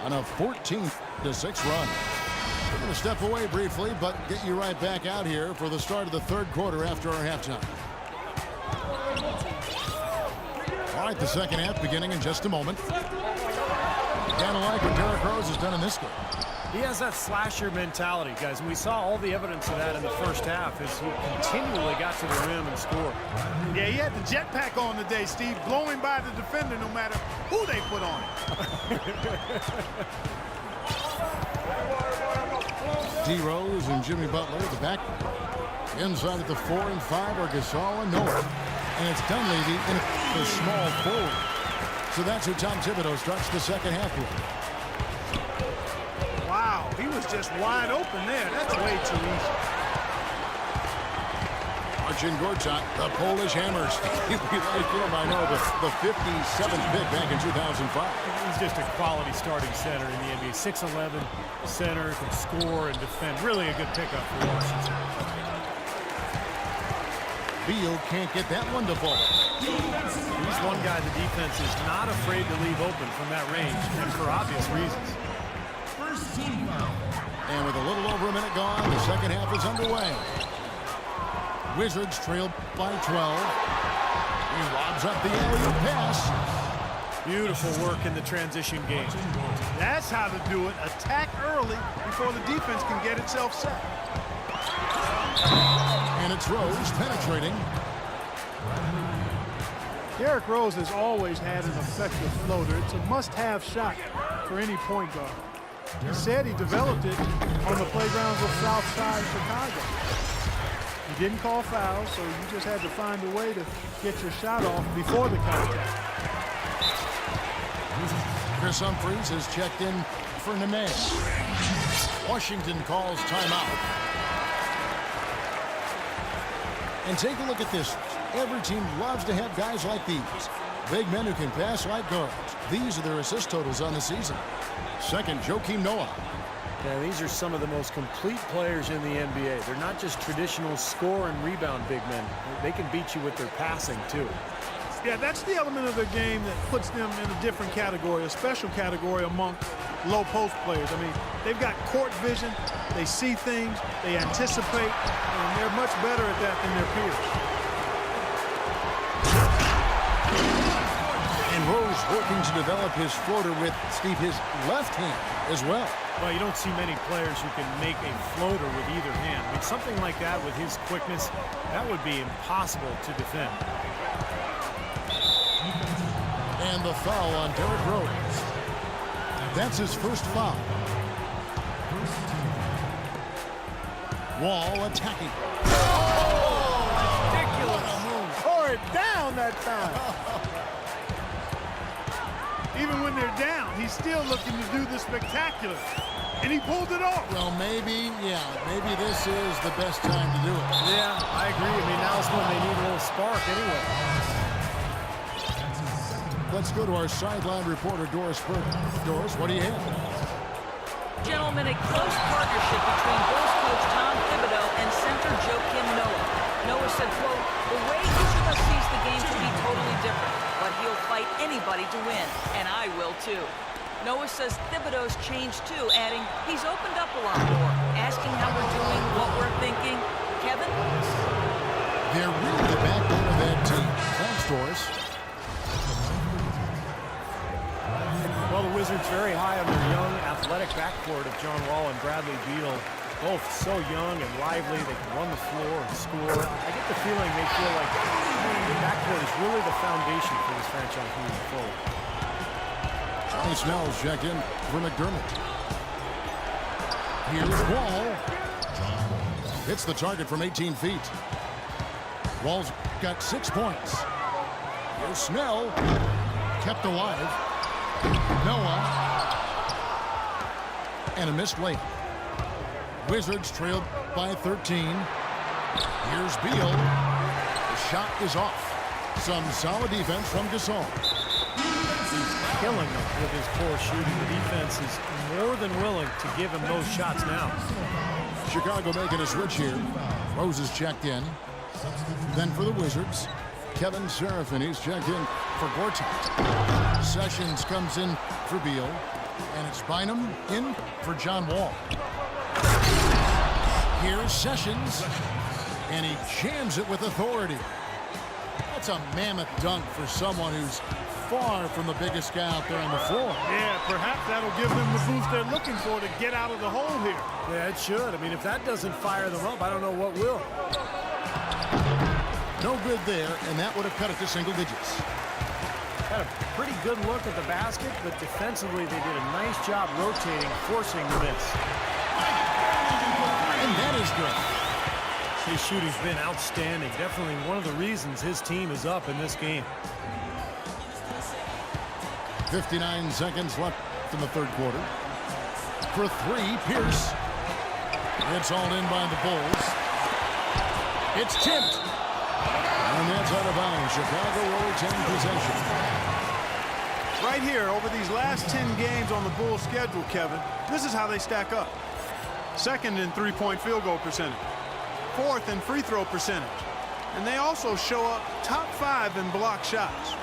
on a 14-6 run. We're going to step away briefly, but get you right back out here for the start of the third quarter after our halftime. All right, the second half beginning in just a moment. Kind of like what Derrick Rose has done in this game. He has that slasher mentality, guys, and we saw all the evidence of that in the first half as he continually got to the rim and scored. Yeah, he had the jetpack on today, Steve, blowing by the defender no matter who they put on it. D. Rose and Jimmy Butler at the back. Inside at the 4 and 5 are Gasol and Noah. And it's Dunleavy in the small forward. So that's who Tom Thibodeau starts the second half with. Wow, he was just wide open there. That's way too easy. Marcin Gortat, the Polish Hammers. We like him, I know, the 57th pick back in 2005. He's just a quality starting center in the NBA. 6'11", center, can score and defend. Really a good pickup for Washington. Beal can't get that one to fall. He's one guy the defense is not afraid to leave open from that range, and for obvious reasons. And with a little over a minute gone, the second half is underway. Wizards trail by 12. He lobs up the alley-oop pass. Beautiful work in the transition game. That's how to do it. Attack early before the defense can get itself set. And it's Rose penetrating. Derrick Rose has always had an effective floater. It's a must-have shot for any point guard. He said he developed it on the playgrounds of Southside Chicago. He didn't call fouls, so you just had to find a way to get your shot off before the contact. Chris Humphries has checked in for Nene. Washington calls timeout. And take a look at this. Every team loves to have guys like these. Big men who can pass like guards. These are their assist totals on the season. Second, Joakim Noah. Yeah, these are some of the most complete players in the NBA. They're not just traditional score and rebound big men. They can beat you with their passing, too. Yeah, that's the element of the game that puts them in a different category, a special category among low post players. I mean, they've got court vision, they see things, they anticipate, and they're much better at that than their peers. And Rose working to develop his floater with, Steve, his left hand as well. Well, you don't see many players who can make a floater with either hand. I mean, something like that with his quickness, that would be impossible to defend. And the foul on Derrick Rose. That's his first foul. Wall attacking. Ridiculous. Tore it down that time. Even when they're down, he's still looking to do the spectacular. And he pulled it off. Well, maybe this is the best time to do it. Yeah, I agree. I mean, now's when they need a little spark anyway. Let's go to our sideline reporter, Doris Burke. Doris, what do you have? Gentlemen, a close partnership between Bulls coach Tom Thibodeau and center Joakim Noah. Noah said, quote, "The way each of us sees the game can be totally different, but he'll fight anybody to win, and I will too." Noah says Thibodeau's changed too, adding, "He's opened up a lot more, asking how we're doing, what we're thinking." Kevin? They're really the backbone of that team. Thanks, Doris. Well, the Wizards very high on their young, athletic backcourt of John Wall and Bradley Beal. Both so young and lively. They can run the floor and score. I get the feeling they feel like the backcourt is really the foundation for this franchise moving forward. Johnny Snell's checked in for McDermott. Here's Wall. Hits the target from 18 feet. Wall's got 6 points. Here's Snell. Kept alive. Noah. And a missed layup. Wizards trailed by 13. Here's Beal. The shot is off. Some solid defense from Gasol. He's killing them with his poor shooting. The defense is more than willing to give him those shots now. Chicago making a switch here. Rose is checked in. Then for the Wizards, Kevin Serafin. He's checked in for Gortat. Sessions comes in for Beal. And it's Bynum in for John Wall. Here's Sessions. And he jams it with authority. That's a mammoth dunk for someone who's far from the biggest guy out there on the floor. Yeah, perhaps that'll give them the boost they're looking for to get out of the hole here. Yeah, it should. I mean, if that doesn't fire them up, I don't know what will. No good there, and that would have cut it to single digits. Had a pretty good look at the basket, but defensively they did a nice job rotating, forcing the miss. And that is good. His shooting's been outstanding. Definitely one of the reasons his team is up in this game. 59 seconds left in the third quarter. For three, Pierce. It's all in by the Bulls. It's tipped. And that's out of bounds. Chicago will retain possession. Right here, over these last 10 games on the Bulls schedule, Kevin, this is how they stack up. Second in three-point field goal percentage. Fourth in free throw percentage. And they also show up top 5 in block shots.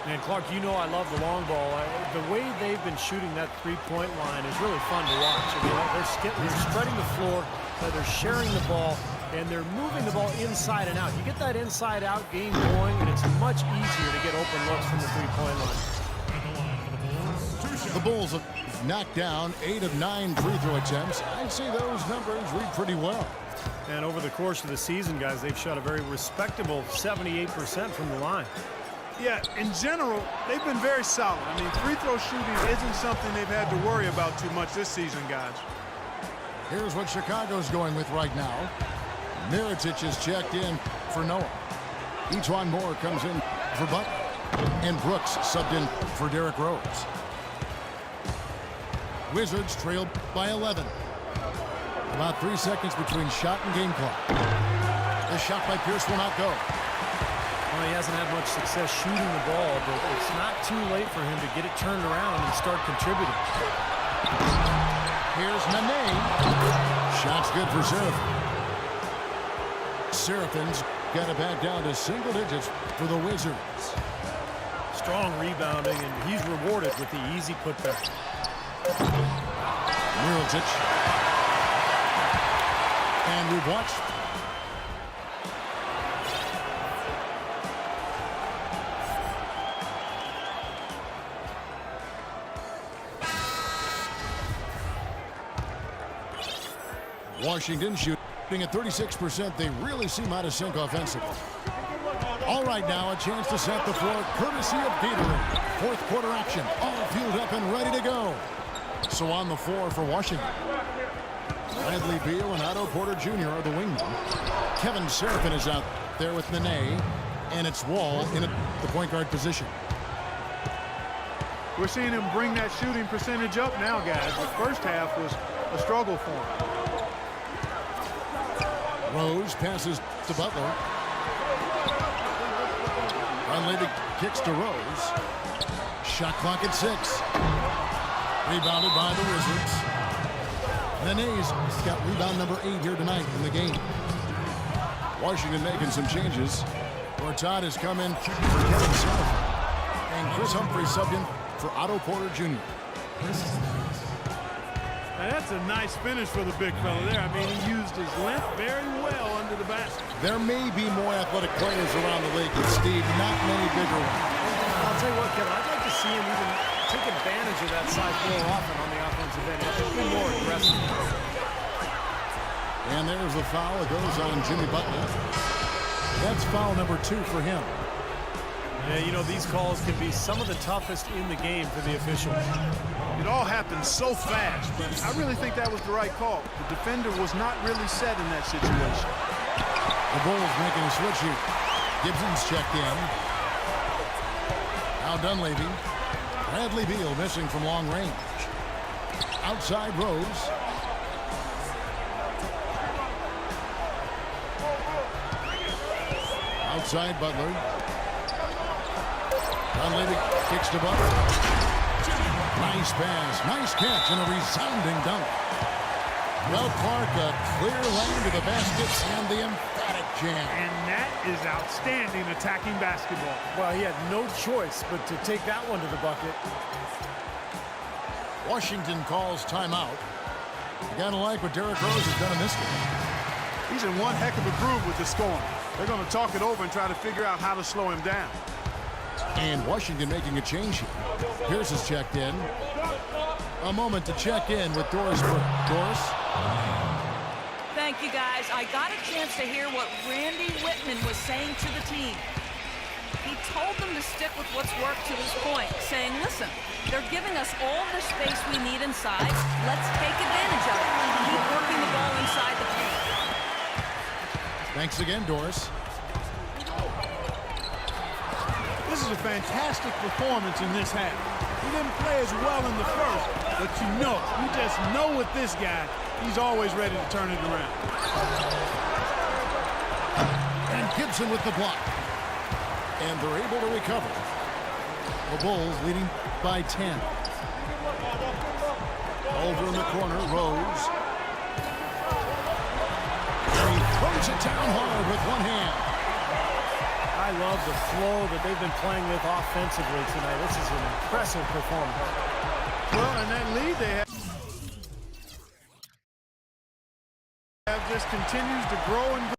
And Clark, you know I love the long ball. The way they've been shooting that three-point line is really fun to watch. I mean, they're spreading the floor, they're sharing the ball, and they're moving the ball inside and out. You get that inside-out game going, and it's much easier to get open looks from the three-point line. The Bulls have knocked down 8 of 9 free throw attempts. I'd say those numbers read pretty well. And over the course of the season, guys, they've shot a very respectable 78% from the line. Yeah, in general, they've been very solid. I mean, free throw shooting isn't something they've had to worry about too much this season, guys. Here's what Chicago's going with right now. Mirotic is checked in for Noah. Etuan Moore comes in for Butler. And Brooks subbed in for Derrick Rose. Wizards trailed by 11. About 3 seconds between shot and game clock. The shot by Pierce will not go. Well, he hasn't had much success shooting the ball, but it's not too late for him to get it turned around and start contributing. Here's Nene. Shot's good for Seraphin. Seraphin's got it back down to single digits for the Wizards. Strong rebounding, and he's rewarded with the easy putback. Mirotic. And we've watched. Washington shooting at 36%. They really seem out of sync offensively. All right, now a chance to set the floor courtesy of Gatorade. Fourth quarter action, all fueled up and ready to go. So on the floor for Washington, Bradley Beal and Otto Porter Jr. are the wingmen. Kevin Seraphin is out there with Nene, and it's Wall in the point guard position. We're seeing him bring that shooting percentage up now, guys. The first half was a struggle for him. Rose passes to Butler. Dunleavy kicks to Rose. Shot clock at 6. Rebounded by the Wizards. Nene's got rebound number 8 here tonight in the game. Washington making some changes. Gortat has come in for Kevin Seraphin. And Chris Humphrey subbed in for Otto Porter Jr. Now that's a nice finish for the big fella there. I mean, he used his length very well under the basket. There may be more athletic players around the league, but Steve, not many bigger ones. I'll tell you what, Kevin, I'd like to see him even take advantage of that size more often on the offensive end. He'll be more aggressive. And there's the foul. It goes on Jimmy Butler. That's foul number 2 for him. Yeah, you know, these calls can be some of the toughest in the game for the officials. It all happened so fast, but I really think that was the right call. The defender was not really set in that situation. The Bulls making a switch here. Gibson's checked in. Now Dunleavy. Bradley Beal missing from long range. Outside Rose. Outside Butler. Dunleavy kicks to Butler. Nice pass, nice catch, and a resounding dunk. Well, Clark, a clear lane to the basket and the emphatic jam. And that is outstanding attacking basketball. Well, he had no choice but to take that one to the bucket. Washington calls timeout. You gotta like what Derrick Rose has done in this game. He's in one heck of a groove with the scoring. They're going to talk it over and try to figure out how to slow him down. And Washington making a change here. Pierce is checked in. A moment to check in with Doris Burke. Doris? Thank you, guys. I got a chance to hear what Randy Whitman was saying to the team. He told them to stick with what's worked to this point, saying, listen, they're giving us all the space we need inside. Let's take advantage of it. Keep working the ball inside the paint. Thanks again, Doris. This is a fantastic performance in this half. He didn't play as well in the first, but you just know with this guy, he's always ready to turn it around. And Gibson with the block. And they're able to recover. The Bulls leading by 10. Over in the corner, Rose. And he throws it down hard with one hand. I love the flow that they've been playing with offensively tonight. This is an impressive performance. Well, and that lead they have just continues to grow and grow.